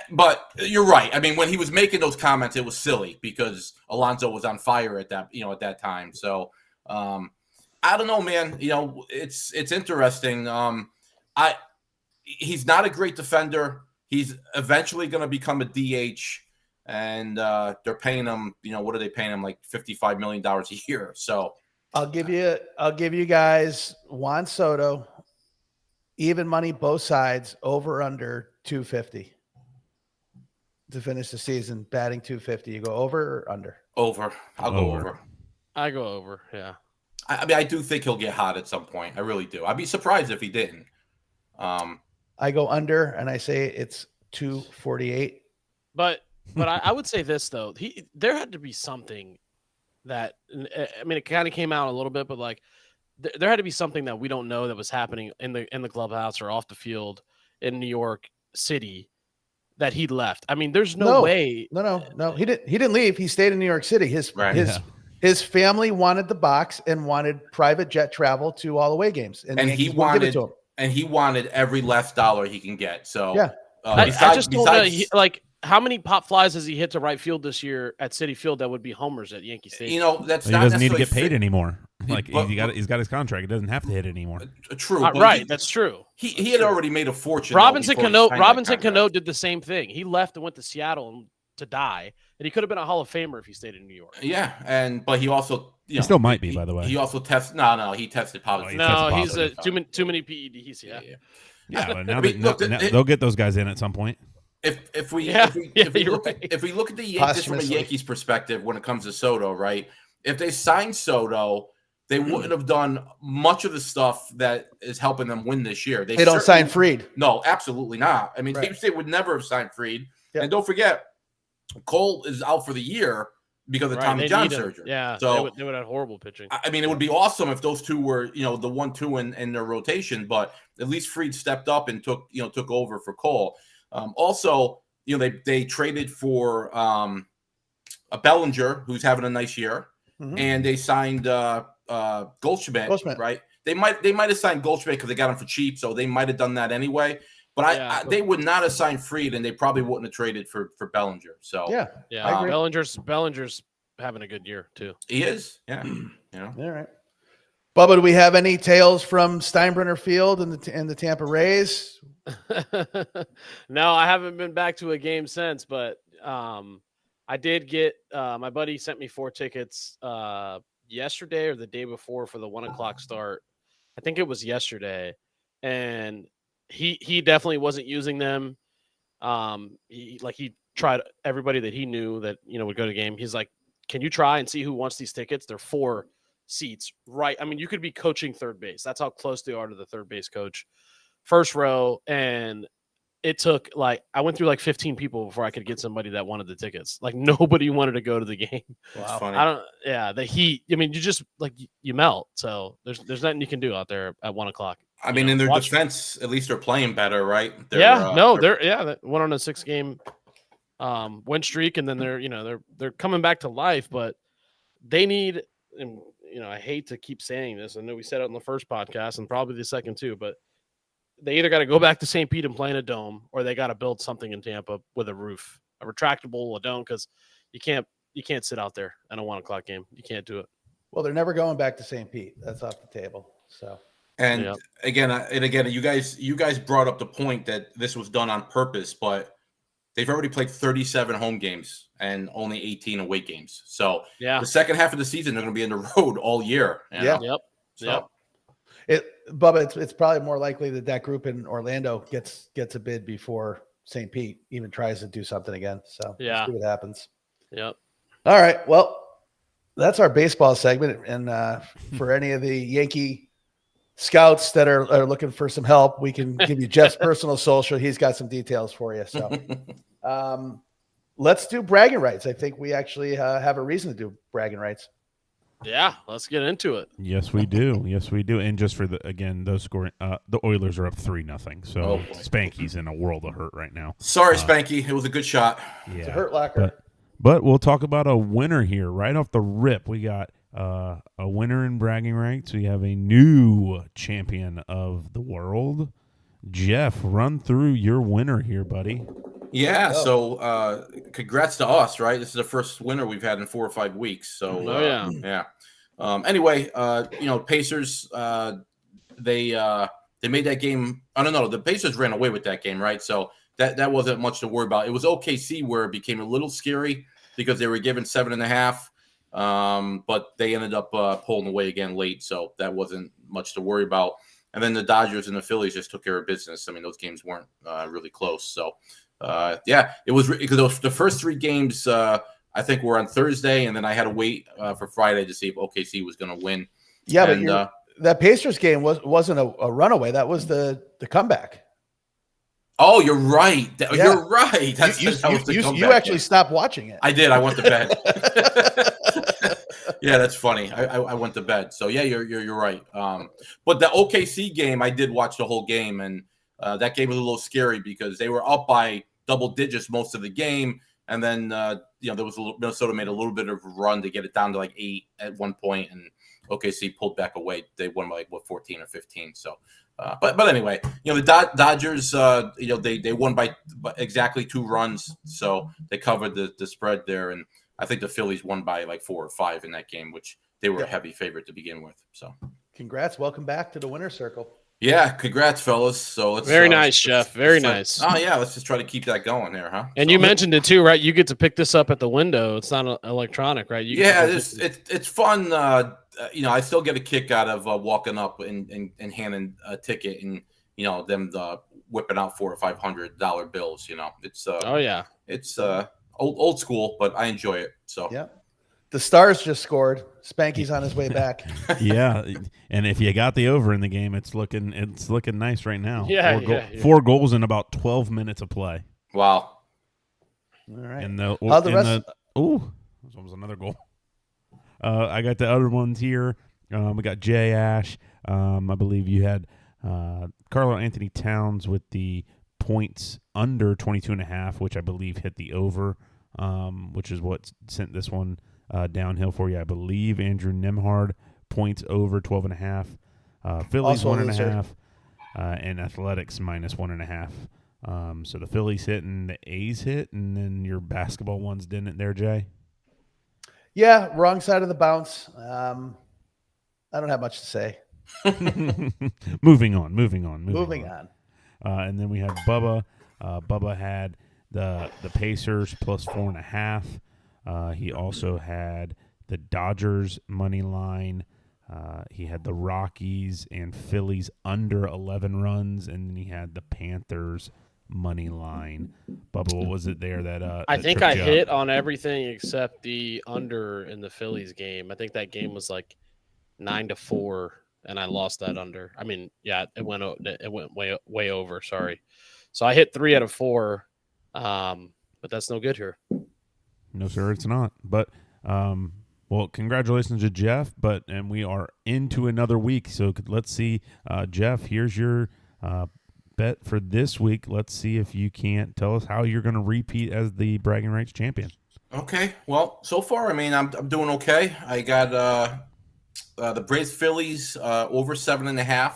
[SPEAKER 2] But you're right. I mean, when he was making those comments, it was silly because Alonso was on fire at that time. So I don't know, man. It's interesting. He's not a great defender. He's eventually going to become a DH, and they're paying him. What are they paying him? Like $55 million a year. So
[SPEAKER 1] I'll give you guys Juan Soto, even money both sides, over under 250 to finish the season, batting 250. You go over or under? Over.
[SPEAKER 2] I'll go over.
[SPEAKER 3] I go over. Yeah.
[SPEAKER 2] I mean, I do think he'll get hot at some point. I really do. I'd be surprised if he didn't.
[SPEAKER 1] I go under, and I say it's 248.
[SPEAKER 3] But I would say this though, there had to be something that, I mean, it kind of came out a little bit, but there had to be something that we don't know that was happening in the clubhouse or off the field in New York City that he left. I mean, there's no way.
[SPEAKER 1] No. He didn't leave. He stayed in New York City. His family wanted the box and wanted private jet travel to all away games, and he wanted it to him.
[SPEAKER 2] and he wanted every last dollar he can get. So
[SPEAKER 1] Yeah.
[SPEAKER 3] I just don't know. Like, how many pop flies has he hit to right field this year at Citi Field that would be homers at Yankee Stadium?
[SPEAKER 2] You know, that's
[SPEAKER 4] He
[SPEAKER 2] not
[SPEAKER 4] doesn't need to
[SPEAKER 2] necessarily
[SPEAKER 4] get paid anymore. Like
[SPEAKER 2] but-
[SPEAKER 4] he's got his contract. He doesn't have to hit it anymore.
[SPEAKER 2] True, but
[SPEAKER 3] Right, that's true.
[SPEAKER 2] He had already made a fortune.
[SPEAKER 3] Robinson
[SPEAKER 2] before he signed that
[SPEAKER 3] Cano
[SPEAKER 2] contract.
[SPEAKER 3] did the same thing. He left and went to Seattle to die, and he could have been a Hall of Famer if he stayed in New York.
[SPEAKER 2] Yeah, but he also
[SPEAKER 4] He still might be, by the way.
[SPEAKER 2] He also tested. No, he tested positive.
[SPEAKER 3] No,
[SPEAKER 4] tested
[SPEAKER 3] he's
[SPEAKER 4] positive.
[SPEAKER 3] too many PEDs. Yeah.
[SPEAKER 4] Yeah, but now
[SPEAKER 2] I mean, look,
[SPEAKER 4] they'll get those guys in at some point.
[SPEAKER 2] If we
[SPEAKER 3] you're
[SPEAKER 2] look
[SPEAKER 3] right.
[SPEAKER 2] if we look at the Yankees from a
[SPEAKER 1] Posthumously.
[SPEAKER 2] Yankees perspective when it comes to Soto, right? If they signed Soto, they wouldn't have done much of the stuff that is helping them win this year.
[SPEAKER 1] They don't sign Fried.
[SPEAKER 2] No, absolutely not. I mean,
[SPEAKER 1] Right.
[SPEAKER 2] they would never have signed Fried.
[SPEAKER 1] Yep.
[SPEAKER 2] And don't forget, Cole is out for the year because of Tommy
[SPEAKER 3] they
[SPEAKER 2] John
[SPEAKER 3] need him.
[SPEAKER 2] surgery.
[SPEAKER 3] Yeah,
[SPEAKER 2] So
[SPEAKER 3] they would have horrible pitching.
[SPEAKER 2] I mean, it would be awesome if those two were, the 1-2 in their rotation, but at least Fried stepped up and took over for Cole. Also, they traded for a Bellinger who's having a nice year, and they signed Goldschmidt, right? They might have signed Goldschmidt because they got him for cheap, so they might have done that anyway. But they would not have signed Fried, and they probably wouldn't have traded for Bellinger. So
[SPEAKER 1] Yeah.
[SPEAKER 3] Yeah, Bellinger's having a good year too.
[SPEAKER 2] he is, yeah.
[SPEAKER 1] All right. Bubba, do we have any tales from Steinbrenner Field and the Tampa Rays?
[SPEAKER 3] No, I haven't been back to a game since, but I did get my buddy sent me 4 tickets yesterday or the day before for the 1:00 start. I think it was yesterday, and he definitely wasn't using them. He tried everybody that he knew that would go to the game. He's like, "Can you try and see who wants these tickets?" They're 4 seats, right? I mean, you could be coaching third base. That's how close they are to the third base coach. First row, and it took I went through 15 people before I could get somebody that wanted the tickets. Nobody wanted to go to the game.
[SPEAKER 2] Wow. Funny.
[SPEAKER 3] The heat. I mean, you just you melt. So there's nothing you can do out there at 1:00.
[SPEAKER 2] I mean, in their defense, at least they're playing better, right?
[SPEAKER 3] They went on a 6-game win streak, and then they're coming back to life, but they need. And I hate to keep saying this. I know we said it on the first podcast and probably the second too, but they either got to go back to St. Pete and play in a dome, or they got to build something in Tampa with a roof, a retractable, a dome, because you can't sit out there at a 1:00 game. You can't do it.
[SPEAKER 1] Well, they're never going back to St. Pete. That's off the table. So.
[SPEAKER 2] And again, you guys brought up the point that this was done on purpose, but they've already played 37 home games and only 18 away games. So the second half of the season, they're going to be on the road all year.
[SPEAKER 1] Yeah.
[SPEAKER 2] So.
[SPEAKER 1] Bubba, it's probably more likely that group in Orlando gets a bid before St. Pete even tries to do something again. So let's see what happens.
[SPEAKER 3] Yep.
[SPEAKER 1] All right. Well, that's our baseball segment. And for any of the Yankee scouts that are looking for some help, we can give you Jeff's personal social. He's got some details for you. So let's do bragging rights. I think we actually have a reason to do bragging rights.
[SPEAKER 3] Yeah, let's get into it.
[SPEAKER 4] Yes, we do. Yes, we do. And just for those scoring, the Oilers are up 3-0. So Spanky's in a world of hurt right now.
[SPEAKER 2] Sorry, Spanky. It was a good shot.
[SPEAKER 4] Yeah,
[SPEAKER 1] it's a hurt locker.
[SPEAKER 4] But we'll talk about a winner here right off the rip. We got a winner in bragging rights. We have a new champion of the world. Jeff, run through your winner here, buddy.
[SPEAKER 2] Yeah, so congrats to us, right? This is the first winner we've had in 4 or 5 weeks. So anyway, Pacers, they made that game. I don't know. The Pacers ran away with that game, right? So that wasn't much to worry about. It was OKC where it became a little scary because they were given 7.5, but they ended up pulling away again late, so that wasn't much to worry about. And then the Dodgers and the Phillies just took care of business. I mean, those games weren't really close. So, it was because the first 3 games I think were on Thursday, and then I had to wait for Friday to see if OKC was going to win.
[SPEAKER 1] Yeah, but that Pacers game wasn't a runaway. That was the comeback.
[SPEAKER 2] Oh, you're right. You're right.
[SPEAKER 1] You actually stopped watching it.
[SPEAKER 2] I did. I went to bed. Yeah, that's funny. I went to bed. So yeah, you're right. But the OKC game, I did watch the whole game, and that game was a little scary because they were up by double digits most of the game, and then there was Minnesota made a little bit of a run to get it down to 8 at one point, and OKC pulled back away. They won by 14 or 15. So, but anyway, the Dodgers, they won by exactly 2 runs, so they covered the spread there, and I think the Phillies won by 4 or 5 in that game, which they were a heavy favorite to begin with. So,
[SPEAKER 1] congrats, welcome back to the winner's circle.
[SPEAKER 2] Yeah, congrats, fellas. So let's
[SPEAKER 3] very nice, Jeff. Very nice.
[SPEAKER 2] Oh yeah, let's just try to keep that going there, huh?
[SPEAKER 3] And you mentioned it too, right? You get to pick this up at the window. It's not electronic, right?
[SPEAKER 2] It's fun. I still get a kick out of walking up and handing a ticket and them whipping out $400 or $500 bills. It's it's old school, but I enjoy it. So
[SPEAKER 1] yeah. The Stars just scored. Spanky's on his way back.
[SPEAKER 4] Yeah, and if you got the over in the game, it's looking nice right now.
[SPEAKER 3] Yeah,
[SPEAKER 4] 4 goals in about 12 minutes of play.
[SPEAKER 2] Wow.
[SPEAKER 1] All right.
[SPEAKER 4] And the
[SPEAKER 1] rest?
[SPEAKER 4] This one was another goal. I got the other ones here. We got JayAsh. I believe you had Carlo Anthony Towns with the points under 22.5, which I believe hit the over, which is what sent this one downhill for you. I believe Andrew Nemhard points over 12.5. Phillies 1.5, and Athletics minus 1.5. So the Phillies hit and the A's hit, and then your basketball ones didn't there, Jay?
[SPEAKER 1] Yeah, wrong side of the bounce. I don't have much to say.
[SPEAKER 4] Moving on. And then we had Bubba. Bubba had the Pacers plus 4.5. He also had the Dodgers money line. He had the Rockies and Phillies under 11 runs, and then he had the Panthers money line. Bubba, what was it there that
[SPEAKER 3] I think I hit on everything except the under in the Phillies game. I think that game was 9-4, and I lost that under. I mean, yeah, it went way over. Sorry. So I hit 3 out of 4, but that's no good here.
[SPEAKER 4] No, sir, it's not. But well, congratulations to Jeff. And we are into another week. So let's see, Jeff. Here's your bet for this week. Let's see if you can't tell us how you're going to repeat as the bragging rights champion.
[SPEAKER 2] Okay. Well, so far, I mean, I'm doing okay. I got the Braves Phillies over 7.5.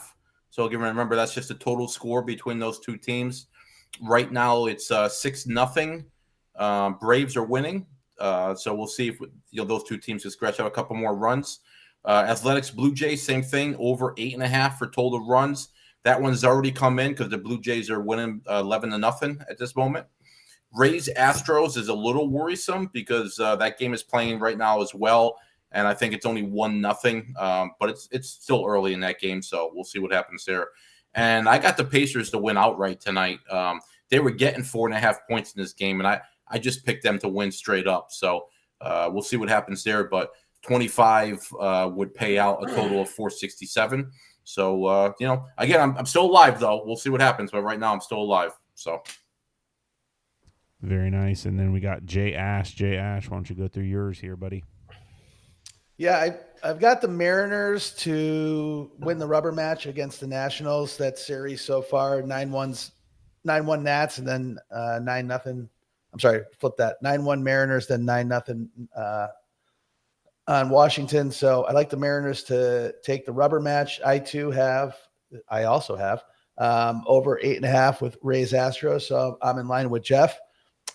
[SPEAKER 2] So again, remember that's just a total score between those two teams. Right now, it's 6-0. Braves are winning. So we'll see if those two teams can scratch out a couple more runs. Athletics Blue Jays, same thing, over 8.5 for total runs. That one's already come in because the Blue Jays are winning 11-0 at this moment. Rays Astros is a little worrisome because that game is playing right now as well, and I think it's only 1-0. But it's still early in that game, so we'll see what happens there. And I got the Pacers to win outright tonight. They were getting 4.5 points in this game, and I just picked them to win straight up. So we'll see what happens there. But 25 would pay out a total of 467. So, again, I'm still alive, though. We'll see what happens. But right now, I'm still alive. So
[SPEAKER 4] very nice. And then we got JayAsh. JayAsh, why don't you go through yours here, buddy?
[SPEAKER 1] Yeah, I've got the Mariners to win the rubber match against the Nationals. That series so far, 9-1 Nats, and then 9-0. I'm sorry, flip that. 9-1 Mariners, then 9-0 on Washington. So I like the Mariners to take the rubber match. I also have over 8.5 with Rays Astros. So I'm in line with Jeff.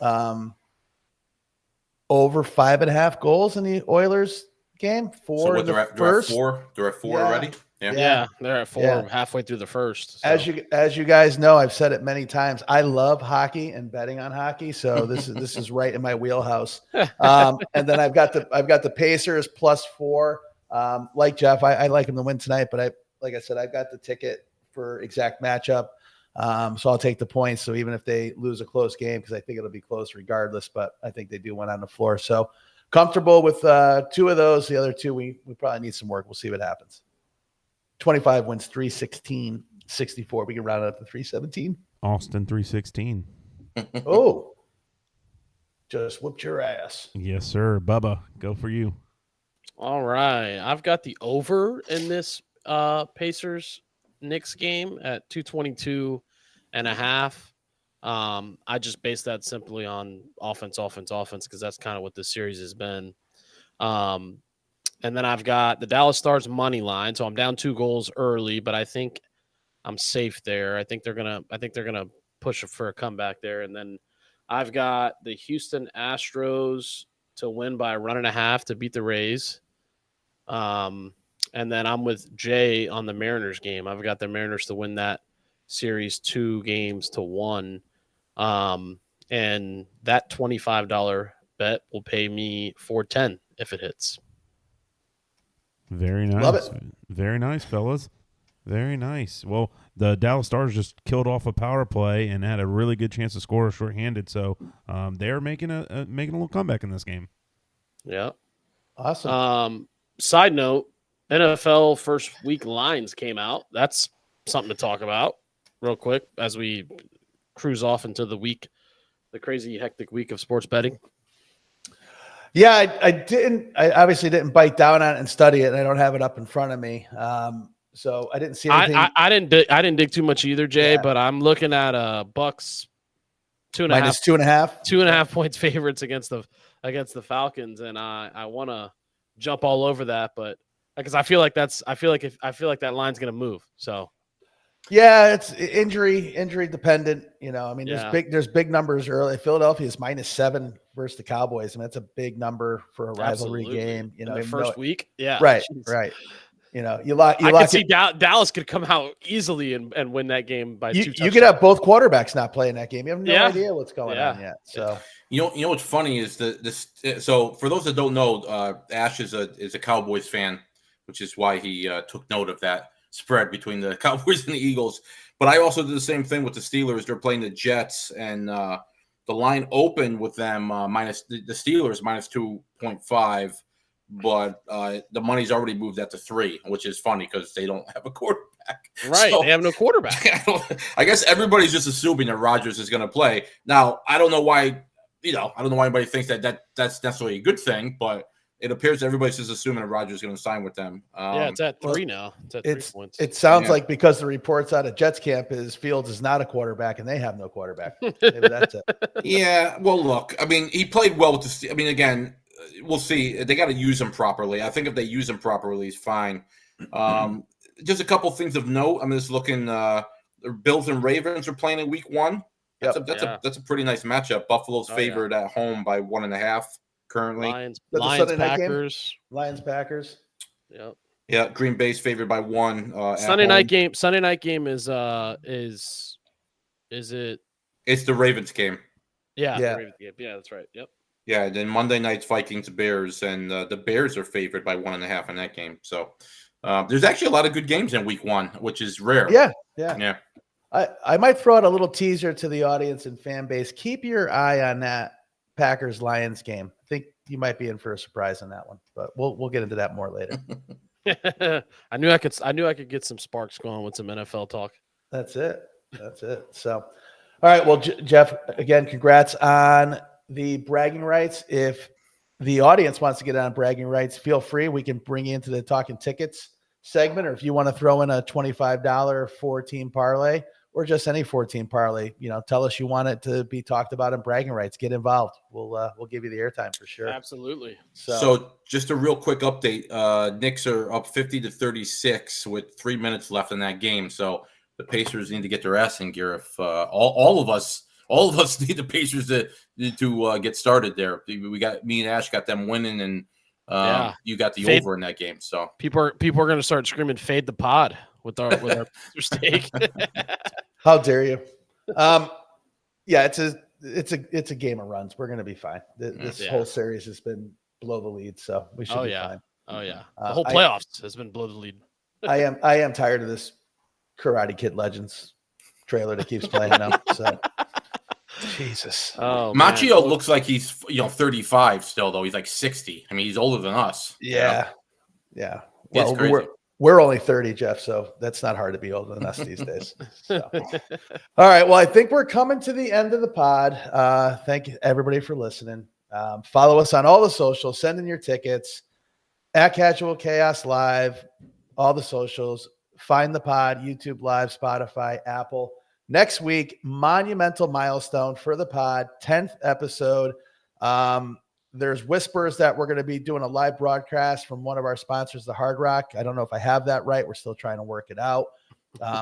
[SPEAKER 1] Over 5.5 goals in the Oilers game. 4
[SPEAKER 2] so
[SPEAKER 1] in the
[SPEAKER 2] first. They're at 4
[SPEAKER 1] Yeah.
[SPEAKER 2] already.
[SPEAKER 3] Yeah, they're at 4 halfway through the first. So.
[SPEAKER 1] As you guys know, I've said it many times. I love hockey and betting on hockey, so this is right in my wheelhouse. And then I've got the Pacers +4. Like Jeff, I like them to win tonight, but like I said, I've got the ticket for exact matchup. So I'll take the points. So even if they lose a close game, because I think it'll be close regardless, but I think they do win on the floor. So comfortable with 2 of those. The other 2, we probably need some work. We'll see what happens. 25 wins 316, 64. We can round it up to 317.
[SPEAKER 4] Austin 316.
[SPEAKER 1] Oh, just whooped your ass.
[SPEAKER 4] Yes, sir. Bubba, go for you.
[SPEAKER 3] All right. I've got the over in this Pacers Knicks game at 222.5. I just based that simply on offense, because that's kind of what this series has been. And then I've got the Dallas Stars money line. So I'm down 2 goals early, but I think I'm safe there. I think they're gonna push for a comeback there. And then I've got the Houston Astros to win by a 1.5 to beat the Rays. And then I'm with Jay on the Mariners game. I've got the Mariners to win that series 2-1. And that $25 bet will pay me $410 if it hits.
[SPEAKER 4] Very nice.
[SPEAKER 1] Love it.
[SPEAKER 4] Very nice, fellas. Very nice. Well, the Dallas Stars just killed off a power play and had a really good chance to score shorthanded. So they're making a little comeback in this game.
[SPEAKER 3] Yeah.
[SPEAKER 1] Awesome.
[SPEAKER 3] Side note, NFL first week lines came out. That's something to talk about real quick as we cruise off into the week, the crazy hectic week of sports betting.
[SPEAKER 1] Yeah, I obviously didn't bite down on it and study it, and I don't have it up in front of me. So I didn't see anything.
[SPEAKER 3] I didn't dig too much either, Jay,
[SPEAKER 1] Yeah.
[SPEAKER 3] but I'm looking at Bucks
[SPEAKER 1] minus 2.5.
[SPEAKER 3] 2.5 points favorites against the Falcons, and I want to jump all over that, but because I feel like that line's going to move. So
[SPEAKER 1] Yeah, it's injury dependent. I mean,
[SPEAKER 3] Yeah.
[SPEAKER 1] there's big numbers early. Philadelphia is -7 versus the Cowboys. I mean, that's a big number for a rivalry
[SPEAKER 3] Absolutely.
[SPEAKER 1] game.
[SPEAKER 3] in the
[SPEAKER 1] even
[SPEAKER 3] first
[SPEAKER 1] though-
[SPEAKER 3] week, yeah,
[SPEAKER 1] Right,
[SPEAKER 3] Jeez.
[SPEAKER 1] right. You lock
[SPEAKER 3] I could see
[SPEAKER 1] it.
[SPEAKER 3] Dallas could come out easily and win that game by 2
[SPEAKER 1] You
[SPEAKER 3] touchdowns.
[SPEAKER 1] could have both quarterbacks not playing that game. You have no
[SPEAKER 3] Yeah.
[SPEAKER 1] idea what's going on yet. So
[SPEAKER 2] You know what's funny is so for those that don't know, Ash is a Cowboys fan, which is why he took note of that spread between the Cowboys and the Eagles. But I also did the same thing with the Steelers. They're playing the Jets, and the line opened with them minus the Steelers minus 2.5, but the money's already moved that to 3, which is funny because they don't have a quarterback.
[SPEAKER 3] Right,
[SPEAKER 2] So-
[SPEAKER 3] they have no quarterback.
[SPEAKER 2] I guess everybody's just assuming that Rodgers is going to play. Now, I don't know why. I don't know why anybody thinks that's necessarily a good thing, but it appears everybody's just assuming that Rodgers is going to sign with them.
[SPEAKER 3] Yeah, it's at 3 now. It's at 3 points.
[SPEAKER 1] it sounds
[SPEAKER 2] Yeah.
[SPEAKER 1] like because the reports out of Jets camp is Fields is not a quarterback and they have no quarterback. Maybe that's it.
[SPEAKER 2] Yeah, well, look, I mean, he played well with the. I mean, again, we'll see. They got to use him properly. I think if they use him properly, he's fine. Just a couple things of note. I'm just looking. The Bills and Ravens are playing in Week 1. That's a pretty nice matchup. Buffalo's favored at home by 1.5 currently.
[SPEAKER 3] Lions,
[SPEAKER 1] the Sunday night game?
[SPEAKER 3] Packers.
[SPEAKER 1] Lions, Packers.
[SPEAKER 3] Yep.
[SPEAKER 2] Yeah, Green Bay's favored by 1.
[SPEAKER 3] Sunday night game. Sunday night game is it?
[SPEAKER 2] It's the Ravens game.
[SPEAKER 3] Yeah.
[SPEAKER 1] Yeah.
[SPEAKER 3] the Ravens game. Yeah, that's right. Yep.
[SPEAKER 2] Yeah, and then Monday night's Vikings Bears, and the Bears are favored by 1.5 in that game. So there's actually a lot of good games in Week 1, which is rare.
[SPEAKER 1] Yeah. I might throw out a little teaser to the audience and fan base. Keep your eye on that Packers Lions game. I think you might be in for a surprise on that one, but we'll get into that more later.
[SPEAKER 3] I knew I could get some sparks going with some NFL talk.
[SPEAKER 1] That's it. So, all right. Well, Jeff, again, congrats on the bragging rights. If the audience wants to get on bragging rights, feel free. We can bring you into the talking tickets segment, or if you want to throw in a $25 4-team parlay or just any 4-team parlay, tell us you want it to be talked about in bragging rights. Get involved. We'll give you the airtime for sure.
[SPEAKER 3] Absolutely.
[SPEAKER 2] So just a real quick update. Knicks are up 50-36 with 3 minutes left in that game. So the Pacers need to get their ass in gear. If all of us need the Pacers to get started there. We got me and Ash got them winning, and you got the over in that game. So
[SPEAKER 3] people are going to start screaming "Fade the pod" with our stake.
[SPEAKER 1] How dare you? Yeah, it's a game of runs. We're going to be fine. This whole series has been below the lead, so we should be fine.
[SPEAKER 3] Oh yeah, the whole playoffs has been below the lead.
[SPEAKER 1] I am tired of this Karate Kid Legends trailer that keeps playing now. So Jesus.
[SPEAKER 3] Oh,
[SPEAKER 2] Machio looks like he's 35 still, though. He's like 60. I mean, he's older than us.
[SPEAKER 1] Yeah.
[SPEAKER 2] It's crazy.
[SPEAKER 1] We're only 30, Jeff, so that's not hard to be older than us these days. So. All right. Well, I think we're coming to the end of the pod. Thank you, everybody, for listening. Follow us on all the socials. Send in your tickets at Casual Chaos Live, all the socials. Find the pod, YouTube Live, Spotify, Apple. Next week, monumental milestone for the pod, 10th episode. There's whispers that we're going to be doing a live broadcast from one of our sponsors, the Hard Rock. I don't know if I have that right. We're still trying to work it out.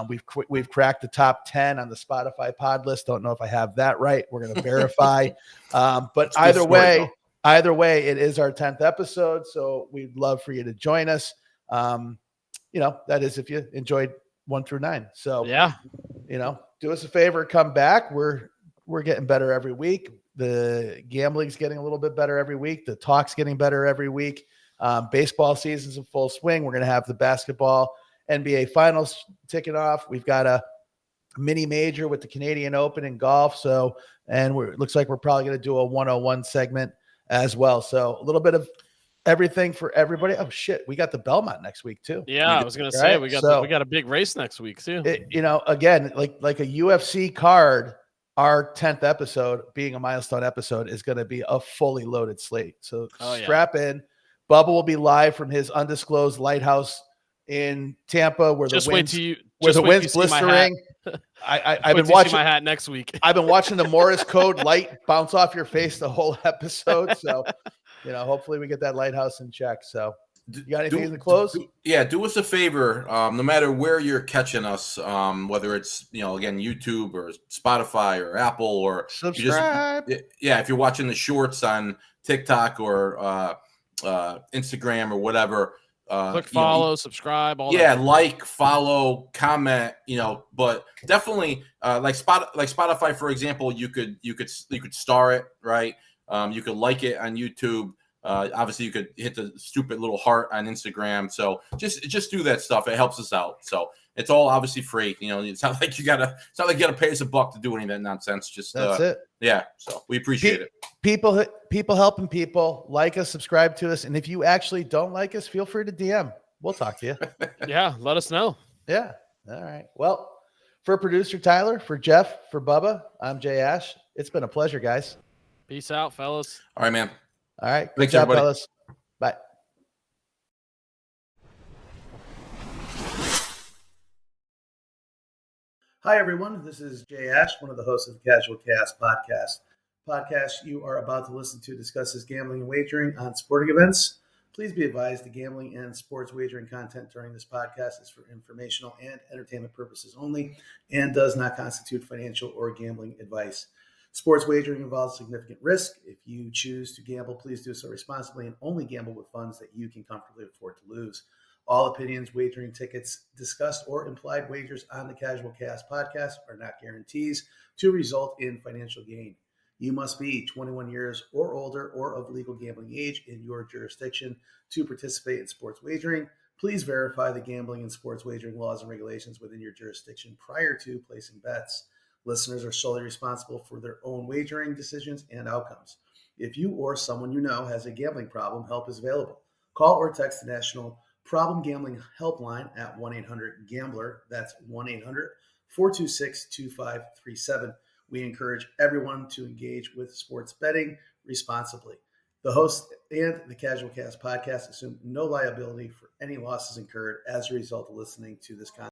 [SPEAKER 1] We've cracked the top 10 on the Spotify pod list. Don't know if I have that right. We're going to verify. But either way, it is our 10th episode. So we'd love for you to join us. That is if you enjoyed 1 through 9. So
[SPEAKER 3] Yeah.
[SPEAKER 1] Do us a favor, come back. We're getting better every week. The gambling's getting a little bit better every week. The talk's getting better every week. Baseball season's in full swing. We're going to have the basketball NBA finals ticking off. We've got a mini major with the Canadian Open in golf. So, and it looks like we're probably going to do a 101 segment as well. So a little bit of everything for everybody. Oh shit. We got the Belmont next week too.
[SPEAKER 3] Yeah. I was going to say, we got a big race next week too.
[SPEAKER 1] Again, like a UFC card, our 10th episode being a milestone episode is going to be a fully loaded slate. So strap in. Bubba will be live from his undisclosed lighthouse in Tampa where the wind's blistering. I've been watching
[SPEAKER 3] my hat next week.
[SPEAKER 1] I've been watching the Morse code light bounce off your face the whole episode. So, hopefully we get that lighthouse in check. So you got anything to close?
[SPEAKER 2] Do us a favor. No matter where you're catching us, whether it's, again, YouTube or Spotify or Apple or
[SPEAKER 1] subscribe.
[SPEAKER 2] If you're watching the shorts on TikTok or Instagram or whatever,
[SPEAKER 3] click follow, subscribe, all that.
[SPEAKER 2] Yeah, like, follow, comment, but definitely like Spotify, for example, you could star it, right? You could like it on YouTube. Obviously you could hit the stupid little heart on Instagram. So just do that stuff. It helps us out. So it's all obviously free. It's not like you gotta pay us $1 to do any of that nonsense. That's
[SPEAKER 1] it.
[SPEAKER 2] Yeah. So we appreciate it.
[SPEAKER 1] People helping people. Like us, subscribe to us. And if you actually don't like us, feel free to DM. We'll talk to you.
[SPEAKER 3] Yeah. Let us know.
[SPEAKER 1] Yeah. All right. Well, for producer Tyler, for Jeff, for Bubba, I'm JayAsh. It's been a pleasure, guys.
[SPEAKER 3] Peace out, fellas.
[SPEAKER 2] All right, man.
[SPEAKER 1] All right. Good
[SPEAKER 2] Thanks,
[SPEAKER 1] job,
[SPEAKER 2] everybody.
[SPEAKER 1] fellas. Bye. Hi, everyone. This is JayAsh, one of the hosts of the Casual Cast podcast. Podcast you are about to listen to discusses gambling and wagering on sporting events. Please be advised the gambling and sports wagering content during this podcast is for informational and entertainment purposes only and does not constitute financial or gambling advice. Sports wagering involves significant risk. If you choose to gamble, please do so responsibly and only gamble with funds that you can comfortably afford to lose. All opinions, wagering tickets discussed, or implied wagers on the Casual Cast podcast are not guarantees to result in financial gain. You must be 21 years or older or of legal gambling age in your jurisdiction to participate in sports wagering. Please verify the gambling and sports wagering laws and regulations within your jurisdiction prior to placing bets. Listeners are solely responsible for their own wagering decisions and outcomes. If you or someone you know has a gambling problem, help is available. Call or text the National Problem Gambling Helpline at 1-800-GAMBLER. That's 1-800-426-2537. We encourage everyone to engage with sports betting responsibly. The host and the Casual Cast podcast assume no liability for any losses incurred as a result of listening to this content.